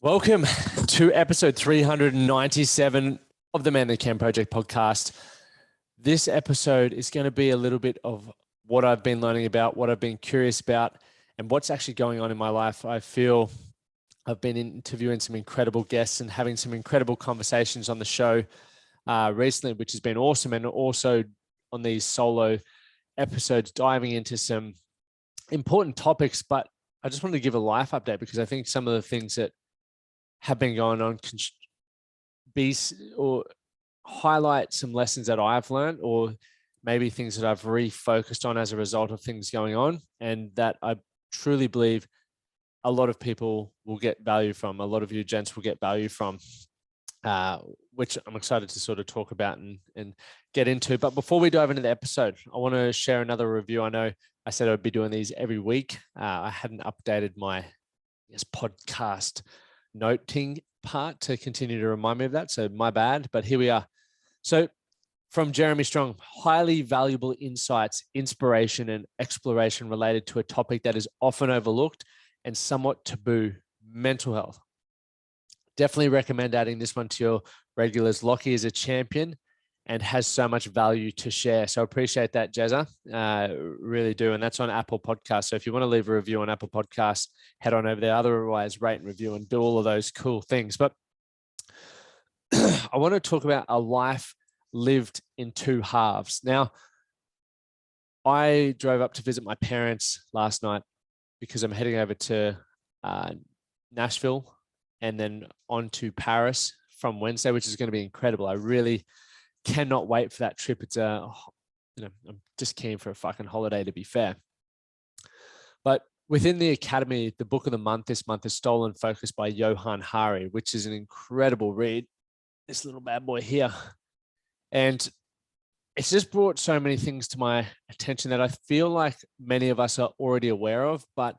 Welcome to episode 397 of the Manly Cam Project podcast. This episode is going to be a little bit of what I've been learning about, what I've been curious about, and what's actually going on in my life. I feel I've been interviewing some incredible guests and having some incredible conversations on the show recently, which has been awesome. And also on these solo episodes, diving into some important topics. But I just wanted to give a life update because I think some of the things that have been going on can be or highlight some lessons that I've learned, or maybe things that I've refocused on as a result of things going on, and that I truly believe a lot of people will get value from. A lot of you gents will get value from, which I'm excited to sort of talk about and get into. But before we dive into the episode, I want to share another review. I know I said I'd be doing these every week. I hadn't updated my podcast noting part to continue to remind me of that. So my bad, but here we are. So from Jeremy Strong, highly valuable insights, inspiration, and exploration related to a topic that is often overlooked and somewhat taboo: mental health. Definitely recommend adding this one to your regulars. Lockie is a champion and has so much value to share. So appreciate that, Jezza. Really do. And that's on Apple Podcasts. So if you want to leave a review on Apple Podcasts, head on over there. Otherwise, rate and review and do all of those cool things. But I want to talk about a life lived in two halves. Now, I drove up to visit my parents last night because I'm heading over to Nashville and then on to Paris from Wednesday, which is going to be incredible. I really cannot wait for that trip. It's I'm just keen for a fucking holiday, to be fair. But within the Academy, the book of the month this month is Stolen Focus by Johann Hari, which is an incredible read. This little bad boy here. And it's just brought so many things to my attention that I feel like many of us are already aware of, but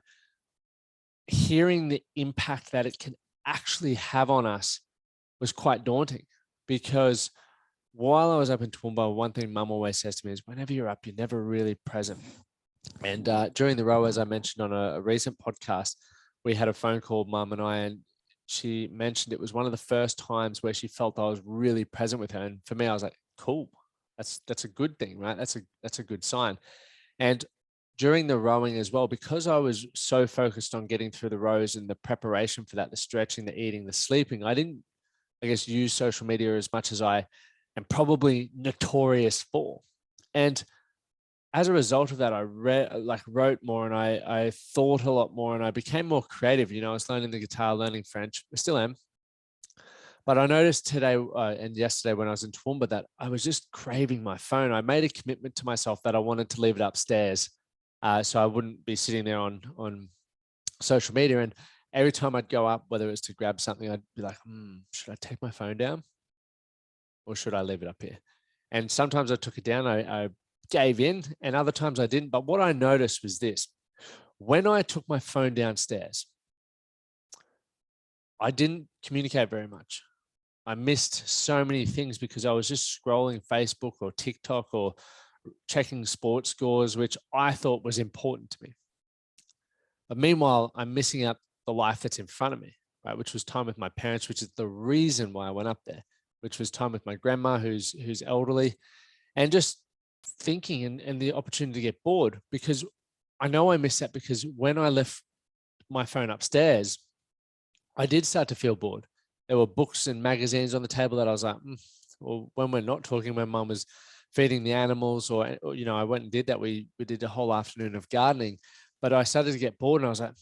hearing the impact that it can actually have on us was quite daunting. Because while I was up in Toowoomba, one thing Mum always says to me is, whenever you're up, you're never really present. And during the row, as I mentioned on a recent podcast, we had a phone call, Mum and I, and she mentioned it was one of the first times where she felt I was really present with her. And for me, I was like, cool, that's a good thing, right? That's a good sign. And during the rowing as well, because I was so focused on getting through the rows and the preparation for that, the stretching, the eating, the sleeping, I didn't, I guess, use social media as much as I am probably notorious for. And as a result of that, I wrote more, and I thought a lot more, and I became more creative. I was learning the guitar, learning French. I still am. But I noticed today and yesterday when I was in Toowoomba that I was just craving my phone. I made a commitment to myself that I wanted to leave it upstairs, so I wouldn't be sitting there on social media. And every time I'd go up, whether it was to grab something, I'd be like, should I take my phone down or should I leave it up here? And sometimes I took it down, I gave in, and other times I didn't. But what I noticed was this: when I took my phone downstairs, I didn't communicate very much. I missed so many things because I was just scrolling Facebook or TikTok or checking sports scores, which I thought was important to me. But meanwhile, I'm missing out the life that's in front of me, right? Which was time with my parents, which is the reason why I went up there, which was time with my grandma, who's elderly, and just thinking and the opportunity to get bored. Because I know I missed that, because when I left my phone upstairs, I did start to feel bored. There were books and magazines on the table that I was like, well, when we're not talking, when Mum was feeding the animals, or I went and did that. We did a whole afternoon of gardening, but I started to get bored, and I was like,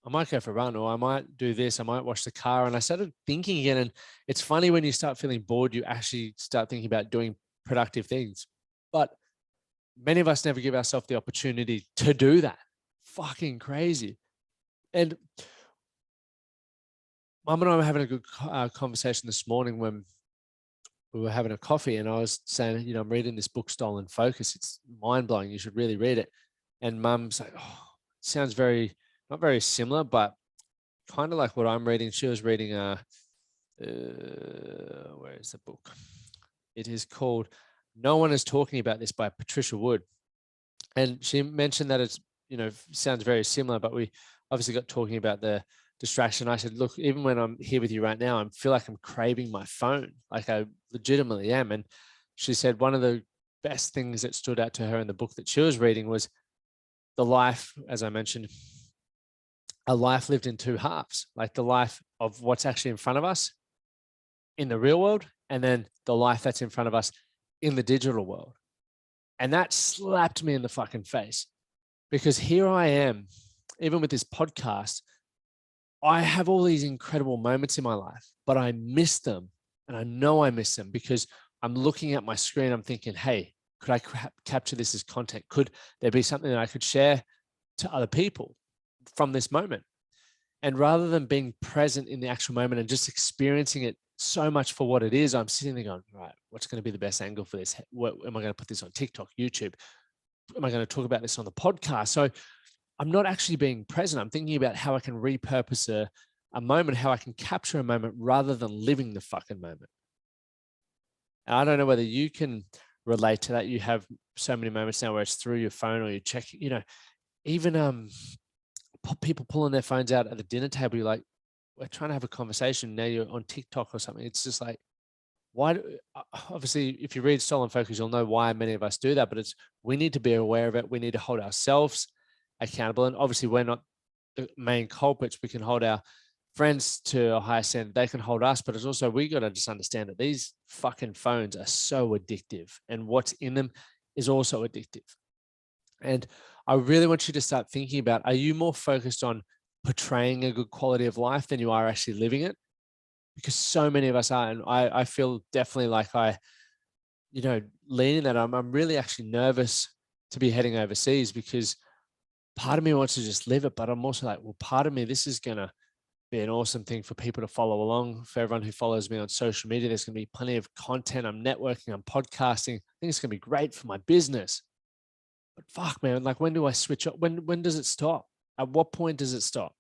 I might go for a run, or I might do this. I might wash the car. And I started thinking again. And it's funny, when you start feeling bored, you actually start thinking about doing productive things. But many of us never give ourselves the opportunity to do that. Fucking crazy. And Mum and I were having a good conversation this morning when we were having a coffee, and I was saying, I'm reading this book, Stolen Focus. It's mind blowing. You should really read it. And Mum's like, it sounds not very similar, but kind of like what I'm reading. She was reading, where is the book? It is called No One Is Talking About This by Patricia Wood. And she mentioned that it's, sounds very similar, but we obviously got talking about the distraction. I said, look, even when I'm here with you right now, I feel like I'm craving my phone. Like I legitimately am. And she said one of the best things that stood out to her in the book that she was reading was the life, as I mentioned, a life lived in two halves, like the life of what's actually in front of us in the real world, and then the life that's in front of us in the digital world. And that slapped me in the fucking face, because here I am, even with this podcast, I have all these incredible moments in my life, but I miss them. And I know I miss them because I'm looking at my screen. I'm thinking, hey, could I capture this as content? Could there be something that I could share to other people from this moment? And rather than being present in the actual moment and just experiencing it so much for what it is, I'm sitting there going, right, what's going to be the best angle for this? What, am I going to put this on TikTok, YouTube? Am I going to talk about this on the podcast? So I'm not actually being present. I'm thinking about how I can repurpose a moment, how I can capture a moment rather than living the fucking moment. And I don't know whether you can relate to that. You have so many moments now where it's through your phone or you check, even people pulling their phones out at the dinner table. You're like, we're trying to have a conversation. Now you're on TikTok or something. It's just like, why? Obviously, if you read Stolen Focus, you'll know why many of us do that, but we need to be aware of it. We need to hold ourselves accountable. And obviously we're not the main culprits. We can hold our friends to a higher standard. They can hold us, but it's also, we got to just understand that these fucking phones are so addictive, and what's in them is also addictive. And I really want you to start thinking about, are you more focused on portraying a good quality of life than you are actually living it? Because so many of us are. And I feel definitely like lean in that. I'm really actually nervous to be heading overseas, because part of me wants to just live it, but I'm also like, well, part of me, this is going to be an awesome thing for people to follow along. For everyone who follows me on social media, there's going to be plenty of content. I'm networking, I'm podcasting. I think it's going to be great for my business. But fuck, man, like, when do I switch up? When does it stop? At what point does it stop?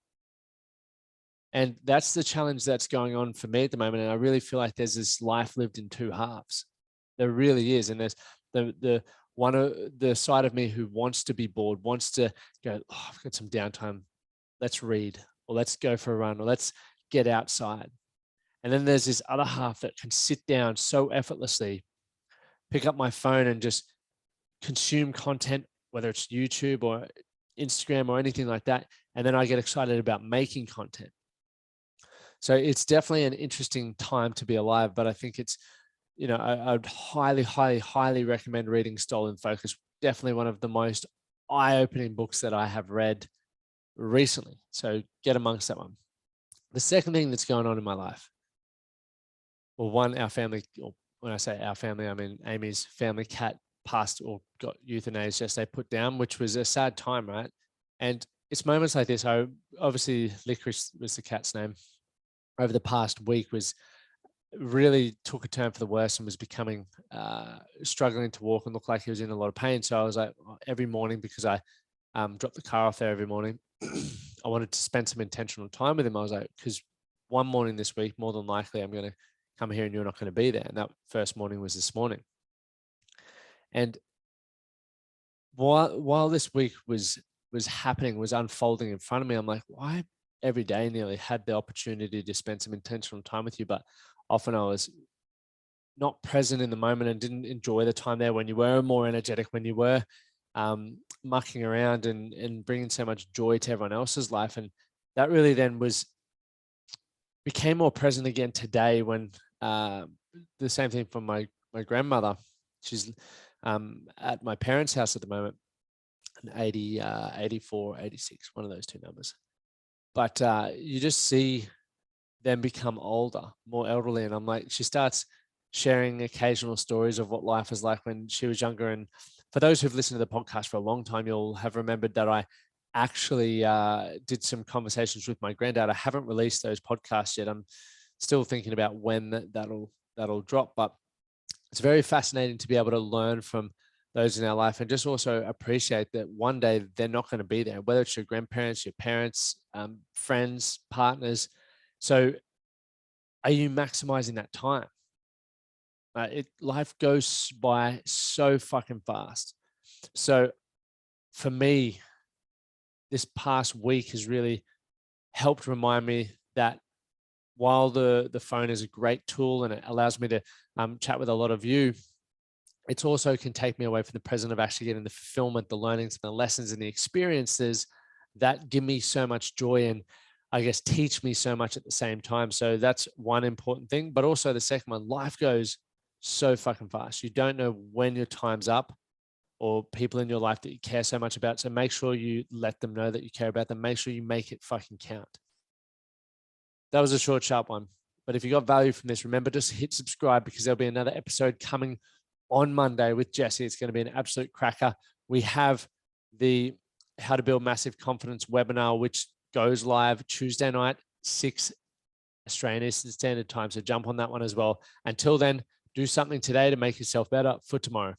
And that's the challenge that's going on for me at the moment. And I really feel like there's this life lived in two halves. There really is. And there's the one of the side of me who wants to be bored, wants to go, oh, I've got some downtime. Let's read, or let's go for a run, or let's get outside. And then there's this other half that can sit down so effortlessly, pick up my phone and just consume content, whether it's YouTube or Instagram or anything like that. And then I get excited about making content. So it's definitely an interesting time to be alive, but I think it's, I'd highly, highly, highly recommend reading Stolen Focus. Definitely one of the most eye-opening books that I have read recently. So get amongst that one. The second thing that's going on in my life, well, one, our family, or when I say our family, I mean Amy's family cat passed or got euthanized yesterday, put down, which was a sad time, right? And it's moments like this. Obviously Licorice was the cat's name. Over the past week really took a turn for the worse and was becoming struggling to walk and looked like he was in a lot of pain. So I was like, every morning, because I dropped the car off there every morning, I wanted to spend some intentional time with him. I was like, because one morning this week, more than likely, I'm going to come here and you're not going to be there. And that first morning was this morning. And while this week was happening, was unfolding in front of me, I'm like, why every day nearly had the opportunity to spend some intentional time with you, but often I was not present in the moment and didn't enjoy the time there when you were more energetic, when you were mucking around and bringing so much joy to everyone else's life. And that really then became more present again today, when the same thing from my grandmother. She's at my parents' house at the moment, an 84, 86, one of those two numbers. But you just see them become older, more elderly. And I'm like, she starts sharing occasional stories of what life is like when she was younger. And for those who've listened to the podcast for a long time, you'll have remembered that I actually did some conversations with my granddad. I haven't released those podcasts yet. I'm still thinking about when that'll drop, but it's very fascinating to be able to learn from those in our life and just also appreciate that one day they're not going to be there, whether it's your grandparents, your parents, friends, partners. So are you maximizing that time? Life goes by so fucking fast. So for me, this past week has really helped remind me that while the phone is a great tool and it allows me to chat with a lot of you, it also can take me away from the present of actually getting the fulfillment, the learnings, and the lessons and the experiences that give me so much joy and I guess teach me so much at the same time. So that's one important thing. But also the second one, life goes so fucking fast. You don't know when your time's up or people in your life that you care so much about. So make sure you let them know that you care about them. Make sure you make it fucking count. That was a short, sharp one. But if you got value from this, remember just hit subscribe because there'll be another episode coming on Monday with Jesse. It's going to be an absolute cracker. We have the How to Build Massive Confidence webinar, which goes live Tuesday night, 6 Australian Eastern Standard Time. So jump on that one as well. Until then, do something today to make yourself better for tomorrow.